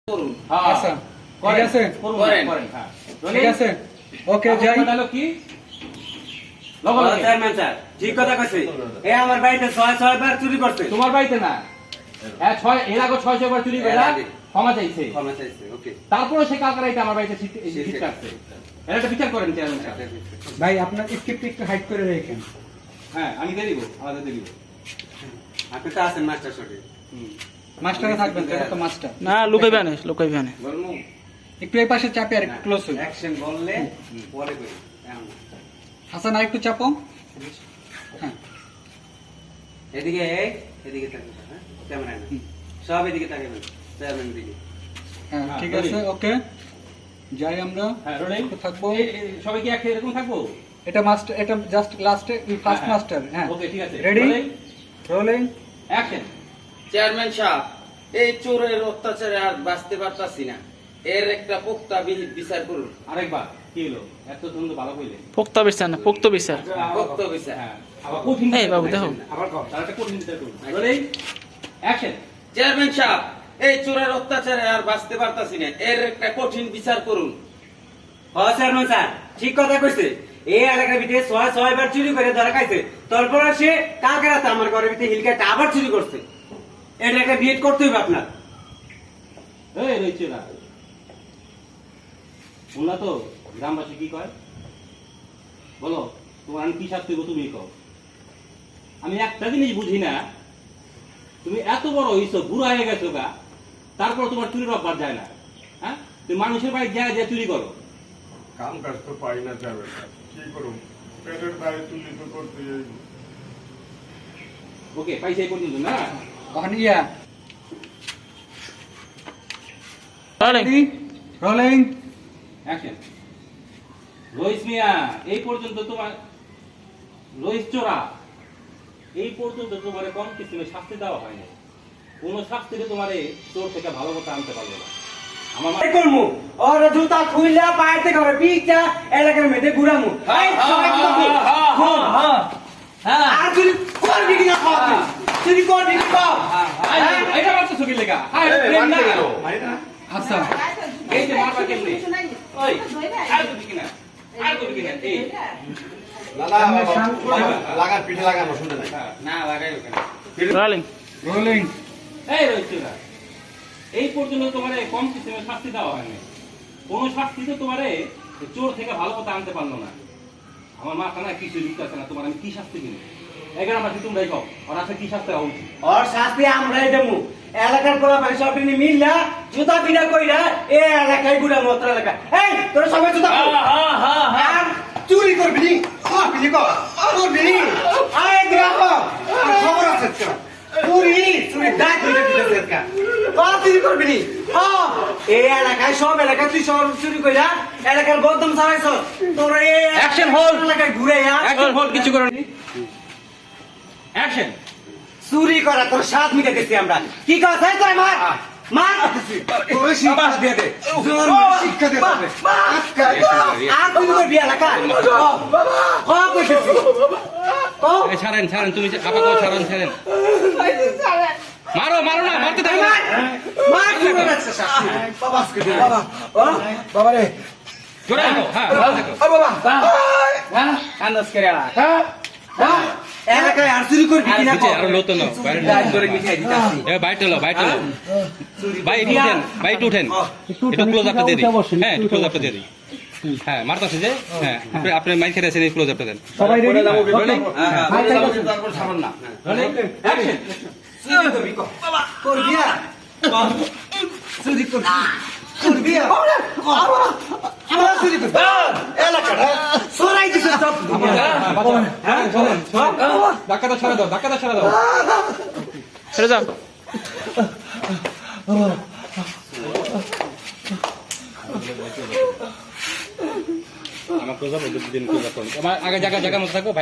করুন। আচ্ছা ঠিক আছে করেন। হ্যাঁ ঠিক আছে ওকে যাই হলো কি লগো লাগে। চেয়ারম্যান স্যার ঠিক কথা কইছে এ আমার বাড়িতে 6 বার চুরি করছে তোমার বাড়িতে না হ্যাঁ ছয় এর আগে 600 বার চুরি করে এর আগে। ক্ষমা চাইছে ক্ষমা চাইছে ওকে তারপরে সে কালকে রাইতে আমার বাড়িতে শীত কাটছে এর একটা বিচার করেন চেয়ারম্যান সাহেব। ভাই আপনার স্ক্রিপ্ট একটু হাইড করে রাখেন হ্যাঁ আমি দিয়ে দিব আমাদের দিয়ে দিব আপনি তো আছেন মাস্টার সঙ্গে মাস্টারে থাকবেন তো, এটা তো মাস্টার না লুকাইবে না বলমু একটু এই পাশে চাপে আর ক্লোজ হই অ্যাকশন বললে পরে কই হাসান আর একটু চাপো হ্যাঁ এদিকে এদিকে তাকান হ্যাঁ ক্যামেরা না সব এদিকে তাকাবেন চেয়ারম্যান দিকে হ্যাঁ হ্যাঁ, ঠিক ready? আছে ওকে যাই আমরা হ্যাঁ রোলিং থাকবো সবাই কি একসাথে এরকম থাকবো এটা মাস্টার এটা জাস্ট লাস্টে ফার্স্ট হ্যাঁ, মাস্টার হ্যাঁ ওকে ঠিক আছে রেডি রোলিং অ্যাকশন চেয়ারম্যান সাহেব এই চোরের অত্যাচারে আর বাঁচতে পারতাছি না, এর একটা পোক্তা বিহিত বিচার করুন। আরেকবার কি হলো এত সুন্দর ভালো কইলে পোক্ত বিচার পোক্ত বিচার। হ্যাঁ আবার কঠিন এই বাবু দেখো আবার কও তার একটা কঠিন বিচার করুন রোলিং অ্যাকশন চেয়ারম্যান সাহেব এই চোরের অত্যাচারে আর বাঁচতে পারতাছি না, এর একটা কঠিন বিচার করুন। হ্যাঁ চেয়ারম্যান স্যার ঠিক কথা কইছে এই এলাকার ভিতরে 6 বার চুরি করে ধরা খাইছে তারপর সে কালকে রাতে আমার ঘরের ভিতরে হিলকাটা আবার চুরি করছে এটা একটা বিয়েট করতে হবে আপনার এই রইছে না শুনলা তো গ্রামবাসী কি কয় বলো তোমার আমি কি শাস্তি দেবো তুমি কও আমি একটা জিনিস বুঝি না তুমি এত বড় হইছো বুড়া হয়ে গেছো গা তারপর তোমার চুরির অভ্যাস যায় না হ্যাঁ তুমি মানুষের বাড়ি যায় যে চুরি করো কাম কাজ তো পাই না যাবে কি করুন পেটের দায়ে তুলি তো করতে ওকে পাইছে এই পর্যন্ত না ওখানে ইয়া রোলিং রোলিং অ্যাকশন রইস মিয়া এই পর্যন্ত তোমার রইস চোরা এই পর্যন্ত তোমার কম কিসিমে শাস্তি দেওয়া হয়নি কোন শাস্তিতে তোমার চোর থেকে ভালো কথা আনতে পারলো না আমার এই করমু ওর জুতা খুইলা পাইতে করে পিকটা এলাকার মধ্যে ঘুরামু এই সবাই আর চুরি করবি কিনা কও চুরি করবি কি কও এটা মাত্র ছবি লেখা হাই প্রেম না আচ্ছা এই যে মারবা কেমনে ওই আর করবি কিনা আর করবি কিনা এই লাগার পিঠে লাগানো শুনতে নাই না লাগাই ওখানে। রোলিং রোলিং এই রইছে না এই পর্যন্ত তোমার কম কিসিমে শাস্তি দেওয়া হয়নি কোন শাস্তি তো তোমার চোর থেকে ভালো কথা আনতে পারলো না আমার মা কানা কিছু দিতে আছে না তোমার আমি কি শাস্তি দিই এগারো মাসে তোমরাই কও আর আছে কি শাস্তি হওয়া উচিত ওর শাস্তি আমরাই দেবো এলাকার পোলা ভাই সব নিয়ে মিললা জুতা পিটা কইরা এই এলাকায় ঘুরামু অত্র এলাকা এই তোরা সবাই জুতা কর। আর চুরি করবি নি করবি নি করবি নি আয় গ্রাহক খবর আছে তো চুরি চুরি ডাক হইতে দিতেছে কা চুরি করবি নি এই এলাকায় সব এলাকায় তুই সব চুরি কইরা এলাকার বদনাম ছড়াইছ তোরা এই Action hold. এলাকায় ঘুরে অ্যাকশন হোল্ড কিছু করো অ্যাকশন চুরি করা তোর স্বাদ মিটাইতেছি আমরা কি কথা তোর মার মার তোর শিক্ষা দিয়ে দে জোর শিক্ষা দিয়ে দে আর তুই করবি এলাকা কইতেছি ছাড়েন ছাড়েন তুমি আপাতত ছাড়েন ছাড়েন মারো মারো না মারতে থাকো না মার শুরু করছে শাস্তি বাবা বাবা রে জোরে মারো হ্যাঁ বাবা আন্দাজ করে আলা। এলাকায় আর চুরি করবি কিনা নিচে আরো লোতো নাও বাইরে দাঁত করে মিঠাই দিতাছি এ বাইরে লো ভাই একটু উঠেন ভাই একটু উঠেন একটু ক্লোজ আপটা দিয়ে দিই হ্যাঁ একটু ক্লোজ আপটা দিয়ে দিই হ্যাঁ মারতাছে যে হ্যাঁ আপনি মাইক খেলে এসে ক্লোজ আপটা দেন সবাই রেডি তারপর ছাড়ুন না অ্যাকশন চুরি করবি বাবা করবি চুরি করবি করবি চুরি করবি এলাকাটা সরাই দিছে সব ধাক্কাটা ছাড়া দাও ছেড়ে যাও আমার ক্লোজ আপ দিন ক্লোজ আপ আমার আগে জায়গা মতো থাকো ভাই